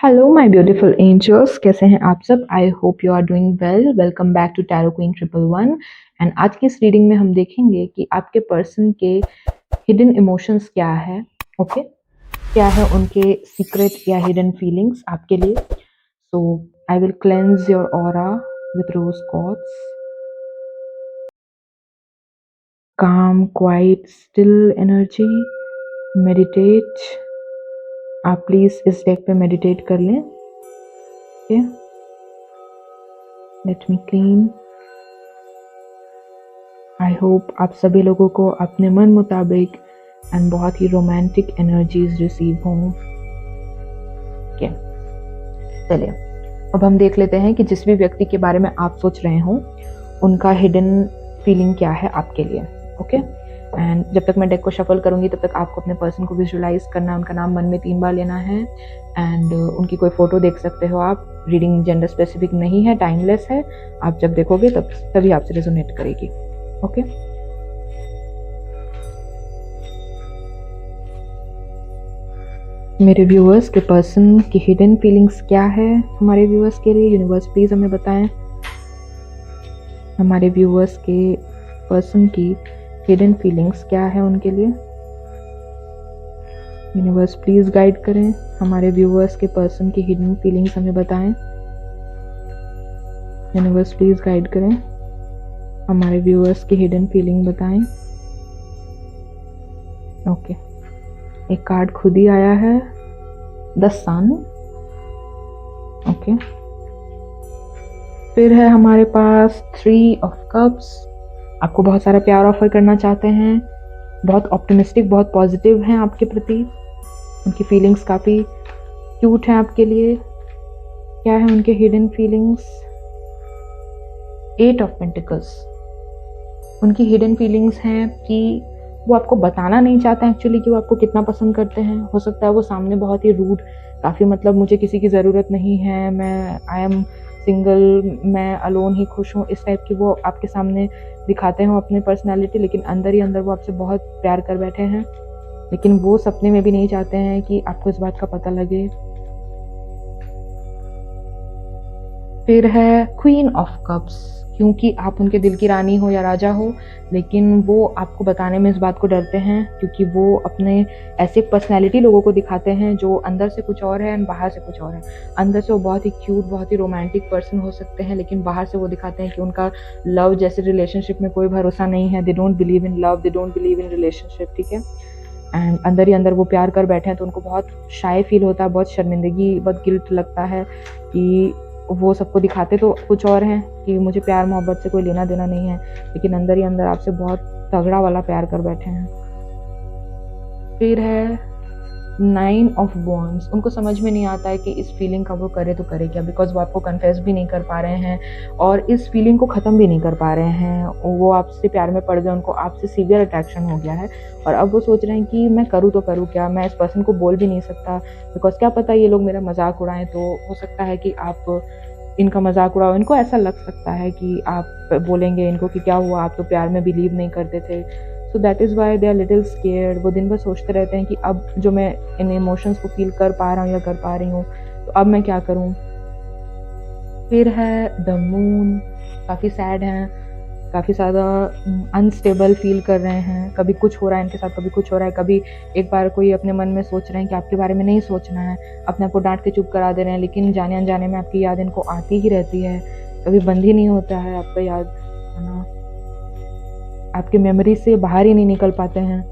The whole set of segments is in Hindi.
हेलो माय ब्यूटीफुल एंजल्स, कैसे हैं आप सब। I hope you are doing well. Welcome back to tarot queen 111। And आज की इस रीडिंग में हम देखेंगे कि आपके पर्सन के हिडन इमोशंस क्या है। ओके, क्या है उनके सीक्रेट या हिडन फीलिंग्स आपके लिए। So I will cleanse your aura with rose quartz. Calm, quiet, still energy, meditate. आप प्लीज इस डेक पे मेडिटेट कर लें। Okay, let me clean. I hope आप सभी लोगों को अपने मन मुताबिक एंड बहुत ही रोमांटिक एनर्जीज रिसीव हों। ओके, चलिए अब हम देख लेते हैं कि जिस भी व्यक्ति के बारे में आप सोच रहे हो उनका हिडन फीलिंग क्या है आपके लिए। ओके, एंड जब तक मैं डेक को शफल करूंगी तब तक आपको अपने पर्सन को विजुअलाइज करना है। उनका नाम मन में 3 बार लेना है एंड उनकी कोई फोटो देख सकते हो आप। रीडिंग जेंडर स्पेसिफिक नहीं है, टाइमलेस है। आप जब देखोगे तभी आपसे रेजोनेट करेगी। ओके, मेरे व्यूअर्स के पर्सन की हिडन फीलिंग्स क्या है हमारे व्यूअर्स के लिए, यूनिवर्स प्लीज हमें बताएं। हमारे व्यूअर्स के पर्सन की हिडन फीलिंग्स क्या है उनके लिए, यूनिवर्स प्लीज गाइड करें। हमारे व्यूअर्स के पर्सन की हिडन फीलिंग्स हमें बताएं। यूनिवर्स प्लीज गाइड करें। हमारे व्यूअर्स की हिडन फीलिंग बताएं। ओके, एक कार्ड खुद ही आया है, द सन। ओके, फिर है हमारे पास 3 ऑफ कप्स। आपको बहुत सारा प्यार ऑफर करना चाहते हैं, बहुत ऑप्टिमिस्टिक, बहुत पॉजिटिव हैं आपके प्रति। उनकी फीलिंग्स काफ़ी क्यूट हैं आपके लिए। क्या है उनके हिडन फीलिंग्स, 8 ऑफ पेंटिकल्स। उनकी हिडन फीलिंग्स हैं कि वो आपको बताना नहीं चाहते एक्चुअली कि वो आपको कितना पसंद करते हैं। हो सकता है वो सामने बहुत ही रूड, काफ़ी मतलब मुझे किसी की ज़रूरत नहीं है, मैं आई एम सिंगल, मैं अलोन ही खुश हूँ, इस टाइप की वो आपके सामने दिखाते हैं अपनी पर्सनैलिटी। लेकिन अंदर ही अंदर वो आपसे बहुत प्यार कर बैठे हैं। लेकिन वो सपने में भी नहीं चाहते हैं कि आपको इस बात का पता लगे। फिर है क्वीन ऑफ कप्स। क्योंकि आप उनके दिल की रानी हो या राजा हो, लेकिन वो आपको बताने में इस बात को डरते हैं क्योंकि वो अपने ऐसे पर्सनैलिटी लोगों को दिखाते हैं जो अंदर से कुछ और है एंड बाहर से कुछ और है। अंदर से वो बहुत ही क्यूट, बहुत ही रोमांटिक पर्सन हो सकते हैं, लेकिन बाहर से वो दिखाते हैं कि उनका लव जैसे रिलेशनशिप में कोई भरोसा नहीं है। They don't believe in love, they don't believe in relationship, ठीक है। एंड अंदर ही अंदर वो प्यार कर बैठे हैं तो उनको बहुत शाय फील होता है, बहुत शर्मिंदगी, बहुत गिल्ट लगता है कि वो सबको दिखाते तो कुछ और हैं कि मुझे प्यार मोहब्बत से कोई लेना देना नहीं है, लेकिन अंदर ही अंदर आपसे बहुत तगड़ा वाला प्यार कर बैठे हैं। फिर है 9 ऑफ वॉन्ड्स। उनको समझ में नहीं आता है कि इस फीलिंग का वो करे तो करे क्या, बिकॉज वो आपको कन्फेस भी नहीं कर पा रहे हैं और इस फीलिंग को ख़त्म भी नहीं कर पा रहे हैं। वो आपसे प्यार में पड़ गए, उनको आपसे सीवियर अट्रैक्शन हो गया है और अब वो सोच रहे हैं कि मैं करूँ तो करूँ क्या। मैं इस पर्सन को बोल भी नहीं सकता बिकॉज क्या पता ये लोग मेरा मजाक उड़ाएं। तो हो सकता है कि आप इनका मजाक उड़ाओ, इनको ऐसा लग सकता है कि आप बोलेंगे इनको कि क्या हुआ, आप तो प्यार में बिलीव नहीं करते थे। So that is why they are little scared. वो दिन भर सोचते रहते हैं कि अब जो मैं इन इमोशंस को फील कर पा रहा हूँ या कर पा रही हूँ तो अब मैं क्या करूँ। फिर है द मून। काफ़ी सैड हैं, काफ़ी ज़्यादा अनस्टेबल फील कर रहे हैं। कभी कुछ हो रहा है इनके साथ, कभी कुछ हो रहा है। कभी एक बार कोई अपने मन में सोच रहे हैं कि आपके बारे में नहीं सोचना है, अपने आप को डांट के चुप करा दे रहे हैं, लेकिन जाने अनजाने में आपकी याद इनको आती ही रहती है। कभी बंद ही नहीं होता है आपका याद आना, आपके मेमोरी से बाहर ही नहीं निकल पाते हैं।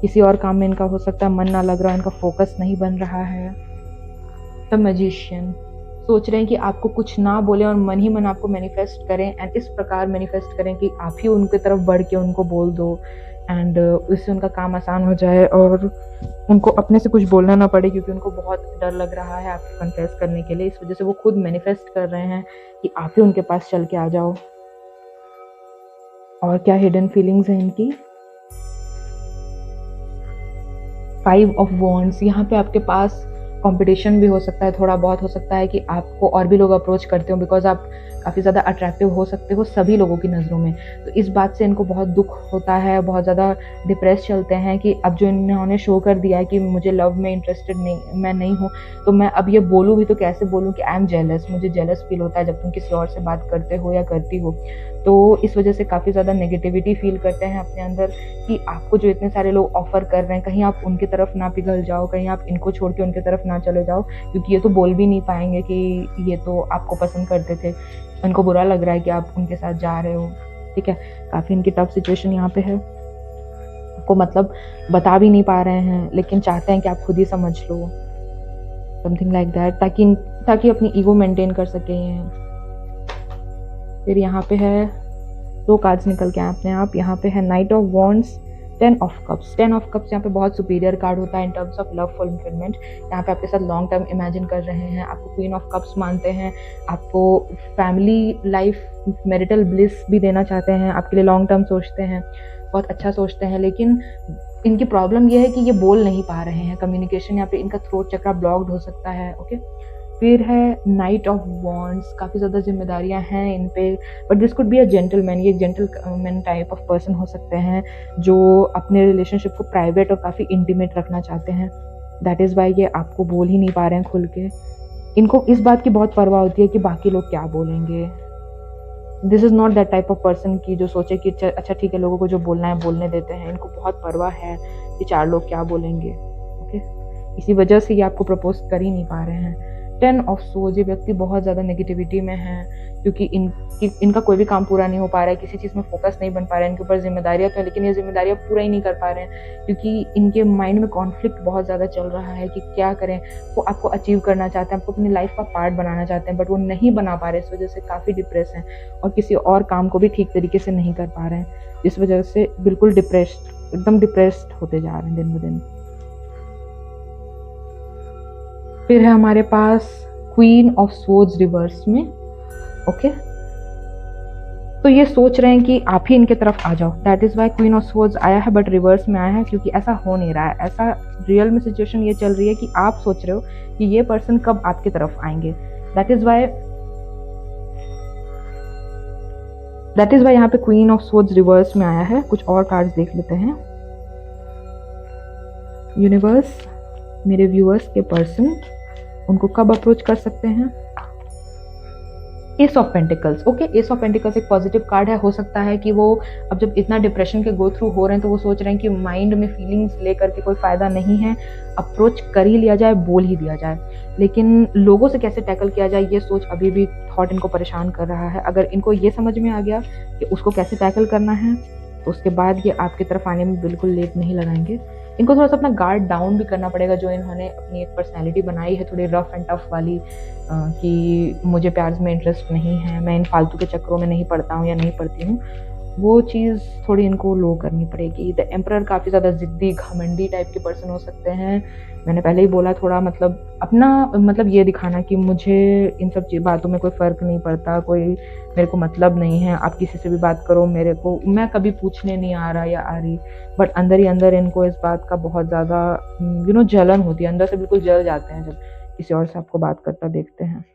किसी और काम में इनका हो सकता है मन ना लग रहा है, इनका फोकस नहीं बन रहा है। द मैजिशियन सोच रहे हैं कि आपको कुछ ना बोले और मन ही मन आपको मैनिफेस्ट करें एंड इस प्रकार मैनिफेस्ट करें कि आप ही उनकी तरफ बढ़ के उनको बोल दो एंड उससे उनका काम आसान हो जाए और उनको अपने से कुछ बोलना ना पड़े, क्योंकि उनको बहुत डर लग रहा है आपको कन्फेस करने के लिए। इस वजह से वो खुद मैनिफेस्ट कर रहे हैं कि आप ही उनके पास चल के आ जाओ। और क्या हिडन फीलिंग्स हैं इनकी, 5 ऑफ वॉन्ड्स। यहाँ पे आपके पास कंपटीशन भी हो सकता है, थोड़ा बहुत हो सकता है कि आपको और भी लोग अप्रोच करते हो बिकॉज़ आप काफ़ी ज़्यादा अट्रैक्टिव हो सकते हो सभी लोगों की नज़रों में। तो इस बात से इनको बहुत दुःख होता है, बहुत ज़्यादा डिप्रेस चलते हैं कि अब जो इन्होंने शो कर दिया है कि मुझे लव में इंटरेस्टेड नहीं, मैं नहीं हूँ, तो मैं अब ये बोलूँ भी तो कैसे बोलूँ कि आई एम जेलस, मुझे जेलस फ़ील होता है जब तुम किसी और से बात करते हो या करती हो। तो इस वजह से काफ़ी ज़्यादा नेगेटिविटी फ़ील करते हैं अपने अंदर कि आपको जो इतने सारे लोग ऑफ़र कर रहे हैं, कहीं आप उनकी तरफ ना पिघल जाओ, कहीं आप इनको छोड़ के उनकी तरफ ना चले जाओ, क्योंकि ये तो बोल भी नहीं पाएँगे कि ये तो आपको पसंद करते थे। उनको बुरा लग रहा है कि आप उनके साथ जा रहे हो, ठीक है? काफ़ी इनकी टफ़ सिचुएशन यहाँ पे है। आपको मतलब बता भी नहीं पा रहे हैं, लेकिन चाहते हैं कि आप खुद ही समझ लो, समथिंग लाइक दैट, ताकि अपनी ईगो मेंटेन कर सकें। फिर यहाँ पे है 2 कार्ड्स निकल के आए अपने आप। यहाँ पे है night of wands, 10 of cups. 10 of cups यहाँ पे बहुत सुपीरियर कार्ड होता है in terms of love fulfilment. यहाँ पे आपके साथ लॉन्ग टर्म इमेजिन कर रहे हैं, आपको क्वीन ऑफ कप्स मानते हैं, आपको फैमिली लाइफ, मैरिटल ब्लिस भी देना चाहते हैं, आपके लिए लॉन्ग टर्म सोचते हैं, बहुत अच्छा सोचते हैं, लेकिन इनकी प्रॉब्लम ये है कि ये बोल नहीं पा रहे हैं। कम्युनिकेशन यहाँ पे इनका थ्रोट चक्रा ब्लॉक्ड हो सकता है। ओके, फिर है नाइट ऑफ वॉन्ड्स। काफ़ी ज़्यादा जिम्मेदारियां हैं इन पे, but this could be a gentleman. ये जेंटलमैन टाइप ऑफ पर्सन हो सकते हैं जो अपने रिलेशनशिप को प्राइवेट और काफ़ी इंटीमेट रखना चाहते हैं। दैट इज़ वाई ये आपको बोल ही नहीं पा रहे हैं खुल के। इनको इस बात की बहुत परवाह होती है कि बाकी लोग क्या बोलेंगे। This is not that type of person की जो सोचे कि अच्छा ठीक है, लोगों को जो बोलना है बोलने देते हैं। इनको बहुत परवाह है कि 4 लोग क्या बोलेंगे। ओके, इसी वजह से ये आपको प्रपोज कर ही नहीं पा रहे हैं। 10 ऑफ सोर्ड्स, ये व्यक्ति बहुत ज़्यादा नेगेटिविटी में है क्योंकि इनका कोई भी काम पूरा नहीं हो पा रहा है, किसी चीज़ में फोकस नहीं बन पा रहा है। इनके ऊपर जिम्मेदारियां तो है, लेकिन ये जिम्मेदारियां पूरा ही नहीं कर पा रहे हैं क्योंकि इनके माइंड में कॉन्फ्लिक्ट बहुत ज़्यादा चल रहा है कि क्या करें। वो आपको अचीव करना चाहते हैं, आपको अपनी लाइफ का पार्ट बनाना चाहते हैं, बट वो नहीं बना पा रहे। इस वजह से काफ़ी डिप्रेस हैं और किसी और काम को भी ठीक तरीके से नहीं कर पा रहे हैं, जिस वजह से बिल्कुल एकदम डिप्रेस्ड होते जा रहे हैं दिन ब दिन। फिर है हमारे पास क्वीन ऑफ सोर्ड्स रिवर्स में। ओके, तो ये सोच रहे हैं कि आप ही इनके तरफ आ जाओ। That is why queen of swords आया है, बट रिवर्स में आया है क्योंकि ऐसा हो नहीं रहा है। ऐसा रियल में सिचुएशन ये चल रही है कि आप सोच रहे हो कि ये पर्सन कब आपकी तरफ आएंगे। दैट इज वाई यहाँ पे क्वीन ऑफ सोर्ड्स रिवर्स में आया है। कुछ और कार्ड्स देख लेते हैं। यूनिवर्स, मेरे व्यूअर्स के पर्सन उनको कब अप्रोच कर सकते हैं? S of pentacles. Okay, S of pentacles एक पॉजिटिव कार्ड है। हो सकता है कि वो अब जब इतना डिप्रेशन के गो थ्रू हो रहे हैं तो वो सोच रहे हैं कि माइंड में फीलिंग्स लेकर के कोई फ़ायदा नहीं है, अप्रोच कर ही लिया जाए, बोल ही दिया जाए। लेकिन लोगों से कैसे टैकल किया जाए, ये सोच अभी भी थॉट इनको परेशान कर रहा है। अगर इनको ये समझ में आ गया कि उसको कैसे टैकल करना है, तो उसके बाद ये आपकी तरफ आने में बिल्कुल लेट नहीं लगाएंगे। इनको थोड़ा सा अपना गार्ड डाउन भी करना पड़ेगा, जो इन्होंने अपनी एक पर्सनैलिटी बनाई है थोड़ी रफ एंड टफ वाली, कि मुझे प्यार में इंटरेस्ट नहीं है, मैं इन फालतू के चक्करों में नहीं पड़ता हूँ या नहीं पड़ती हूँ। वो चीज़ थोड़ी इनको लो करनी पड़ेगी। द एम्परर काफ़ी ज़्यादा ज़िद्दी घमंडी टाइप के पर्सन हो सकते हैं। मैंने पहले ही बोला, थोड़ा मतलब अपना मतलब ये दिखाना कि मुझे इन सब बातों में कोई फ़र्क नहीं पड़ता, कोई मेरे को मतलब नहीं है, आप किसी से भी बात करो, मेरे को मैं कभी पूछने नहीं आ रहा या आ रही। बट अंदर ही अंदर इनको इस बात का बहुत ज़्यादा जलन होती है, अंदर से बिल्कुल जल जाते हैं जब किसी और से आपको बात करता देखते हैं।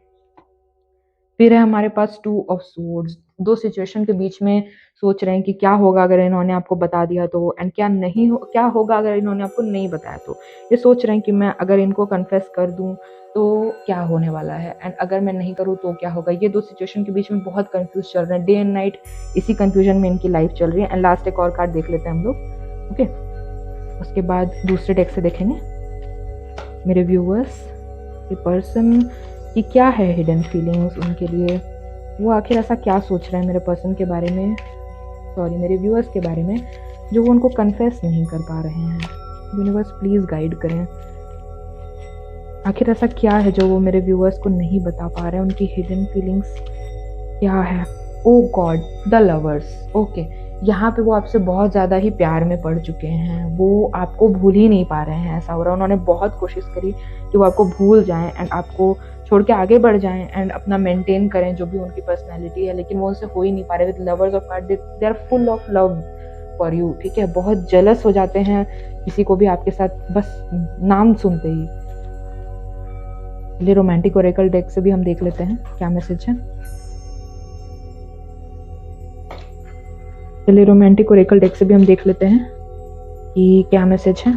फिर है हमारे पास 2 ऑफ स्वॉर्ड्स। 2 सिचुएशन के बीच में सोच रहे हैं कि क्या होगा अगर इन्होंने आपको बता दिया तो, एंड क्या होगा अगर इन्होंने आपको नहीं बताया तो। ये सोच रहे हैं कि मैं अगर इनको कन्फेस कर दूं तो क्या होने वाला है, एंड अगर मैं नहीं करूं तो क्या होगा। ये 2 सिचुएशन के बीच में बहुत कंफ्यूज चल रहे हैं, डे एंड नाइट इसी कंफ्यूजन में इनकी लाइफ चल रही है। एंड लास्ट एक और कार्ड देख लेते हैं हम लोग। ओके, उसके बाद दूसरे डेक से देखेंगे मेरे व्यूअर्स ये पर्सन कि क्या है हिडन फीलिंग्स उनके लिए, वो आखिर ऐसा क्या सोच रहे हैं मेरे पर्सन के बारे में, मेरे व्यूअर्स के बारे में, जो वो उनको कन्फेस नहीं कर पा रहे हैं। यूनिवर्स प्लीज़ गाइड करें, आखिर ऐसा क्या है जो वो मेरे व्यूअर्स को नहीं बता पा रहे हैं, उनकी हिडन फीलिंग्स क्या है। ओ गॉड, द लवर्स। ओके, यहाँ पे वो आपसे बहुत ज़्यादा ही प्यार में पड़ चुके हैं, वो आपको भूल ही नहीं पा रहे हैं। ऐसा हो रहा है उन्होंने बहुत कोशिश करी कि वो आपको भूल जाएं एंड आपको छोड़ के आगे बढ़ जाएं एंड अपना मेंटेन करें जो भी उनकी पर्सनैलिटी है, लेकिन वो उनसे हो ही नहीं पा रहे। With lovers of card, they are full of love for you, ठीक है, बहुत जेलस हो जाते हैं किसी को भी आपके साथ बस नाम सुनते ही। चलिए रोमांटिक ओरेकल डेक से भी हम देख लेते हैं क्या मैसेज है। चलिए रोमांटिक ओरेकल डेक से भी हम देख लेते हैं कि क्या मैसेज है।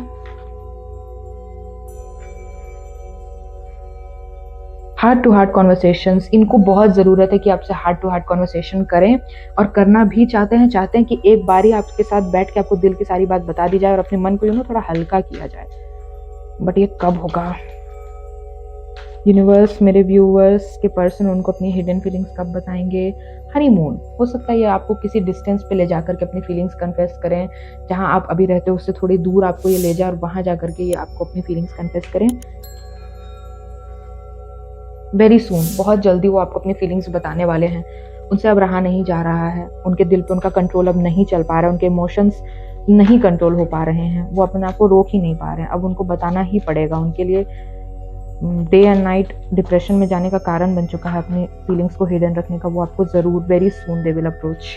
हार्ट टू हार्ट कॉन्वर्सेशंस, इनको बहुत ज़रूरत है कि आपसे हार्ट टू हार्ट कॉन्वर्सेशन करें, और करना भी चाहते हैं कि एक बार ही आपके साथ बैठ के आपको दिल की सारी बात बता दी जाए और अपने मन को थोड़ा हल्का किया जाए। बट ये कब होगा? यूनिवर्स, मेरे व्यूअर्स के पर्सन उनको अपनी हिडन फीलिंग्स कब बताएंगे? हनीमून, हो सकता है ये आपको किसी डिस्टेंस पे ले जाकर के अपनी फीलिंग्स कन्फेस करें, जहाँ आप अभी रहते हो उससे थोड़ी दूर आपको ये ले जाए और वहाँ जा करके ये आपको अपनी फीलिंग्स कन्फेस करें। वेरी सून, बहुत जल्दी वो आपको अपनी फीलिंग्स बताने वाले हैं। उनसे अब रहा नहीं जा रहा है, उनके दिल पे उनका कंट्रोल अब नहीं चल पा रहा है, उनके इमोशंस नहीं कंट्रोल हो पा रहे हैं, वो अपने आप को रोक ही नहीं पा रहे हैं। अब उनको बताना ही पड़ेगा। उनके लिए डे एंड नाइट डिप्रेशन में जाने का कारण बन चुका है अपनी फीलिंग्स को हिडन रखने का। वो आपको ज़रूर very soon they will approach.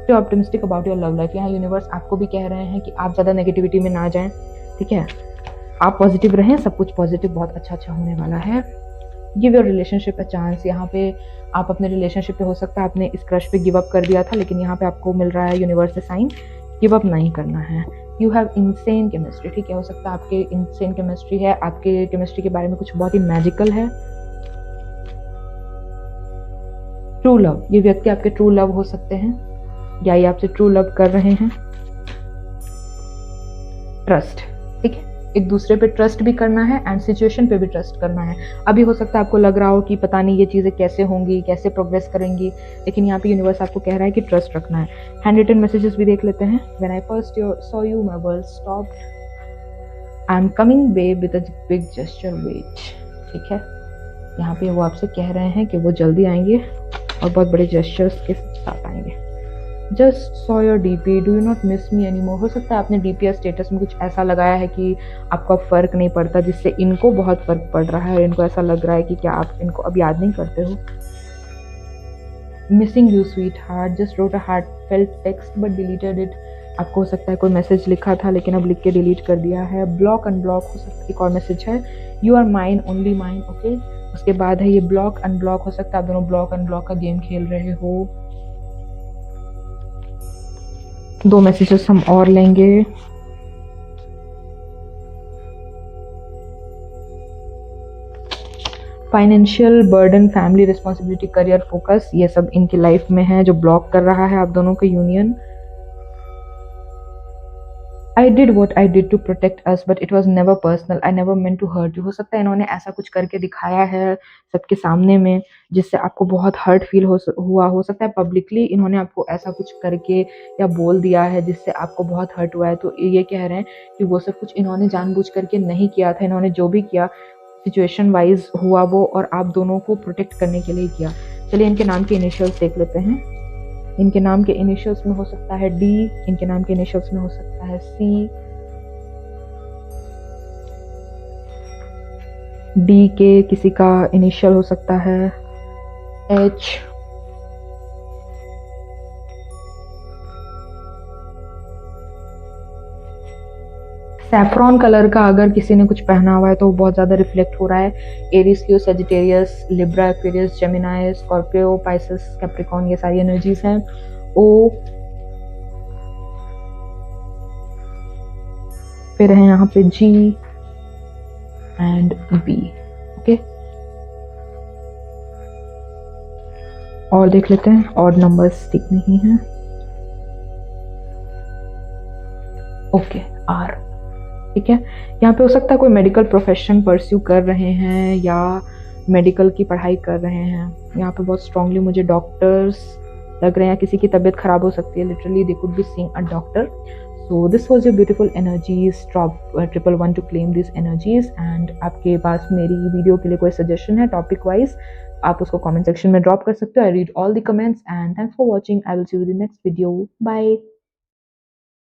तो optimistic about your love life, यहाँ यूनिवर्स आपको भी कह रहे हैं कि आप ज़्यादा नेगेटिविटी में ना जाएं, ठीक है? आप पॉजिटिव रहें, सब कुछ पॉजिटिव, बहुत अच्छा होने वाला है। Give your relationship a chance, यहाँ पे आप अपने रिलेशनशिप पे, हो सकता है आपने इस क्रश पे गिव अप कर दिया था, लेकिन यहाँ पे आपको मिल रहा है यूनिवर्स से साइन, गिव अप नहीं करना है। यू हैव इनसेन केमिस्ट्री, ठीक है? हो सकता है आपके इनसेन केमिस्ट्री है, आपके केमिस्ट्री के बारे में कुछ बहुत ही मैजिकल है। ट्रू लव, ये व्यक्ति आपके ट्रू लव हो सकते हैं या ये आपसे ट्रू लव कर रहे हैं। ट्रस्ट, ठीक है? एक दूसरे पे ट्रस्ट भी करना है एंड सिचुएशन पे भी ट्रस्ट करना है। अभी हो सकता है आपको लग रहा हो कि पता नहीं ये चीज़ें कैसे होंगी, कैसे प्रोग्रेस करेंगी, लेकिन यहाँ पे यूनिवर्स आपको कह रहा है कि ट्रस्ट रखना है। हैंड रिटन मैसेजेस भी देख लेते हैं। When I first saw you my world stopped, I am coming babe with a big gesture, wait, ठीक है? यहाँ पे वो आपसे कह रहे हैं कि वो जल्दी आएंगे और बहुत बड़े जेस्चर्स के साथ आएंगे। Just saw your DP, do you not miss me any more, हो सकता है आपने डीपी या स्टेटस में कुछ ऐसा लगाया है कि आपको अब फ़र्क नहीं पड़ता, जिससे इनको बहुत फ़र्क पड़ रहा है और इनको ऐसा लग रहा है कि क्या आप इनको अब याद नहीं करते हो। Missing you sweet heart, just wrote a heart felt text but deleted it, आपको हो सकता है कोई मैसेज लिखा था लेकिन अब लिख के डिलीट कर दिया है। ब्लॉक अनब्लॉक, हो सकता है एक और मैसेज है, you are mine only mine, okay? उसके बाद है ये ब्लॉक अनब्लॉक, हो सकता है आप दोनों ब्लॉक अनब्लॉक का गेम खेल रहे हो। दो मैसेजेस हम और लेंगे। Financial burden, family responsibility, career focus, ये सब इनकी लाइफ में है जो ब्लॉक कर रहा है आप दोनों का union. I did what I did to protect us but it was never personal, I never meant to hurt you, हो सकता है इन्होंने ऐसा कुछ करके दिखाया है सबके सामने में जिससे आपको बहुत हर्ट फील हुआ। हो सकता है पब्लिकली इन्होंने आपको ऐसा कुछ करके या बोल दिया है जिससे आपको बहुत हर्ट हुआ है। तो ये कह रहे हैं कि वो सब कुछ इन्होंने जानबूझ करके नहीं किया था, इन्होंने जो भी किया सिचुएशन वाइज हुआ वो, और आप दोनों को प्रोटेक्ट करने के लिए किया। चलिए इनके नाम के इनिशियल्स देख लेते हैं। इनके नाम के इनिशियल्स में हो सकता है डी, इनके नाम के इनिशियल्स में हो सकता है सी, डी के किसी का इनिशियल हो सकता है एच, सैफ्रॉन कलर का अगर किसी ने कुछ पहना हुआ है तो वो बहुत ज़्यादा रिफ्लेक्ट हो रहा है। Aries, Leo, Sagittarius, Libra, Aquarius, Gemini, Scorpio, Pisces, Capricorn, ये सारी एनर्जीज हैं। ओ, फिर है यहाँ पे जी एंड बी, ओके? और देख लेते हैं, और नंबर्स ठीक नहीं है, ओके, आर, ठीक है? यहाँ पे हो सकता है कोई मेडिकल प्रोफेशन परस्यू कर रहे हैं या मेडिकल की पढ़ाई कर रहे हैं। यहाँ पे बहुत स्ट्रांगली मुझे डॉक्टर्स लग रहे हैं, किसी की तबीयत खराब हो सकती है, literally they could be seeing a doctor. So this was your beautiful energies, drop 111 to claim this energies. And आपके पास मेरी वीडियो के लिए कोई सजेशन है टॉपिक वाइज, आप उसको कमेंट सेक्शन में ड्रॉप कर सकते हो। I read all the comments and thanks for watching. I will see you in the next video, bye.